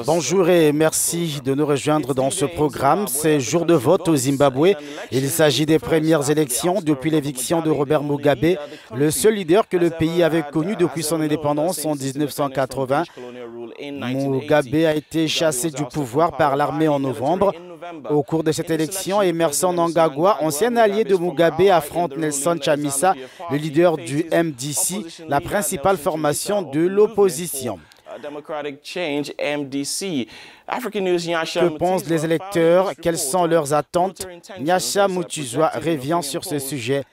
Bonjour et merci de nous rejoindre dans ce programme. C'est jour de vote au Zimbabwe. Il s'agit des premières élections depuis l'éviction de Robert Mugabe, le seul leader que le pays avait connu depuis son indépendance en 1980. Mugabe a été chassé du pouvoir par l'armée en novembre. Au cours de cette élection, Emmerson Mnangagwa, ancien allié de Mugabe, affronte Nelson Chamisa, le leader du MDC, la principale formation de l'opposition. Que pensent les électeurs? Quelles sont leurs attentes? Nyasha Mutuzwa revient sur ce sujet.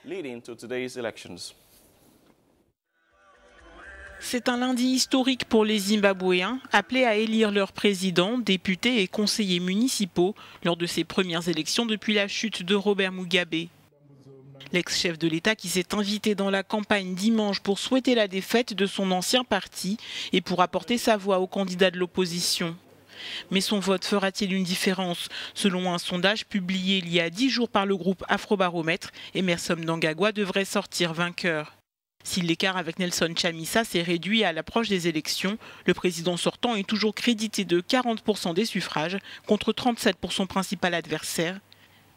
C'est un lundi historique pour les Zimbabwéens, appelés à élire leurs présidents, députés et conseillers municipaux lors de ces premières élections depuis la chute de Robert Mugabe. L'ex-chef de l'État qui s'est invité dans la campagne dimanche pour souhaiter la défaite de son ancien parti et pour apporter sa voix aux candidats de l'opposition. Mais son vote fera-t-il une différence? Selon un sondage publié il y a 10 jours par le groupe Afrobaromètre, Emmerson Mnangagwa devrait sortir vainqueur. Si l'écart avec Nelson Chamisa s'est réduit à l'approche des élections, le président sortant est toujours crédité de 40% des suffrages contre 37% pour son principal adversaire.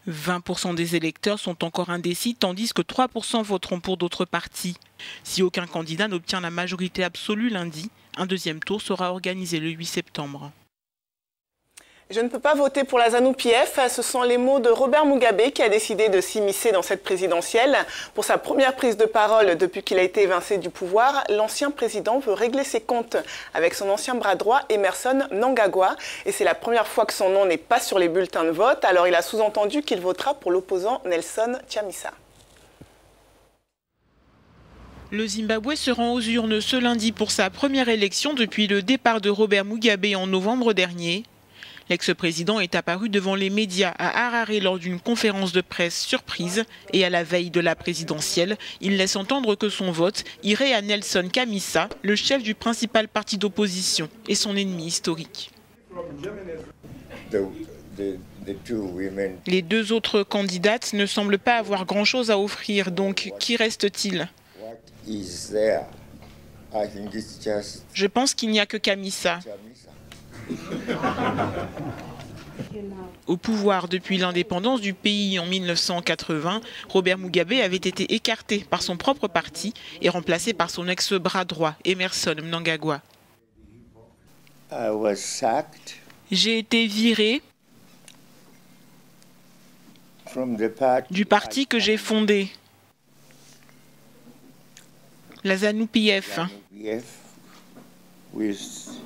20% des électeurs sont encore indécis, tandis que 3% voteront pour d'autres partis. Si aucun candidat n'obtient la majorité absolue lundi, un deuxième tour sera organisé le 8 septembre. Je ne peux pas voter pour la ZANU-PF. Ce sont les mots de Robert Mugabe qui a décidé de s'immiscer dans cette présidentielle. Pour sa première prise de parole depuis qu'il a été évincé du pouvoir, l'ancien président veut régler ses comptes avec son ancien bras droit, Emmerson Mnangagwa. Et c'est la première fois que son nom n'est pas sur les bulletins de vote. Alors il a sous-entendu qu'il votera pour l'opposant Nelson Chamisa. Le Zimbabwe se rend aux urnes ce lundi pour sa première élection depuis le départ de Robert Mugabe en novembre dernier. L'ex-président est apparu devant les médias à Harare lors d'une conférence de presse surprise et à la veille de la présidentielle, il laisse entendre que son vote irait à Nelson Chamisa, le chef du principal parti d'opposition et son ennemi historique. Les deux autres candidates ne semblent pas avoir grand-chose à offrir, donc qui reste-t-il? Je pense qu'il n'y a que Chamisa. Au pouvoir depuis l'indépendance du pays en 1980, Robert Mugabe avait été écarté par son propre parti et remplacé par son ex-bras droit, Emmerson Mnangagwa. J'ai été viré du parti que j'ai fondé, la ZANU-PF.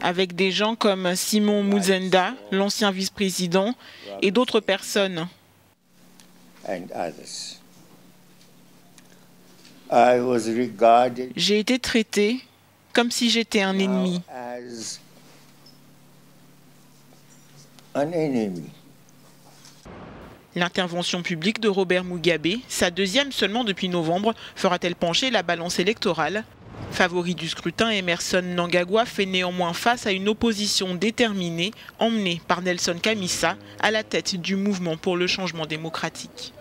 Avec des gens comme Simon Muzenda, l'ancien vice-président, et d'autres personnes. J'ai été traité comme si j'étais un ennemi. L'intervention publique de Robert Mugabe, sa deuxième seulement depuis novembre, fera-t-elle pencher la balance électorale? Favori du scrutin, Emmerson Mnangagwa fait néanmoins face à une opposition déterminée, emmenée par Nelson Chamisa à la tête du mouvement pour le changement démocratique.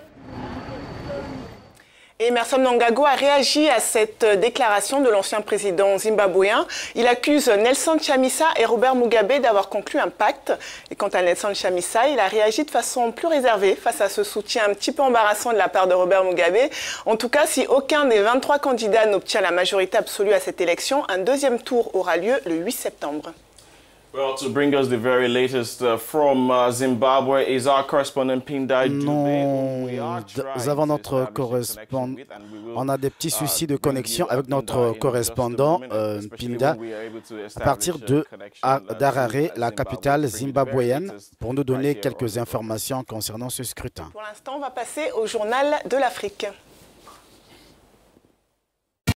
Emmerson Mnangagwa a réagi à cette déclaration de l'ancien président zimbabwéen. Il accuse Nelson Chamisa et Robert Mugabe d'avoir conclu un pacte. Et quant à Nelson Chamisa, il a réagi de façon plus réservée face à ce soutien un petit peu embarrassant de la part de Robert Mugabe. En tout cas, si aucun des 23 candidats n'obtient la majorité absolue à cette élection, un deuxième tour aura lieu le 8 septembre. Well, to bring us the very latest from Zimbabwe is our correspondent Pinda Dube. Nous avons notre correspondant. On a des petits soucis de connexion avec notre correspondant Pinda à partir d'Harare, la capitale zimbabwéenne, pour nous donner quelques informations concernant ce scrutin. Pour l'instant, on va passer au journal de l'Afrique.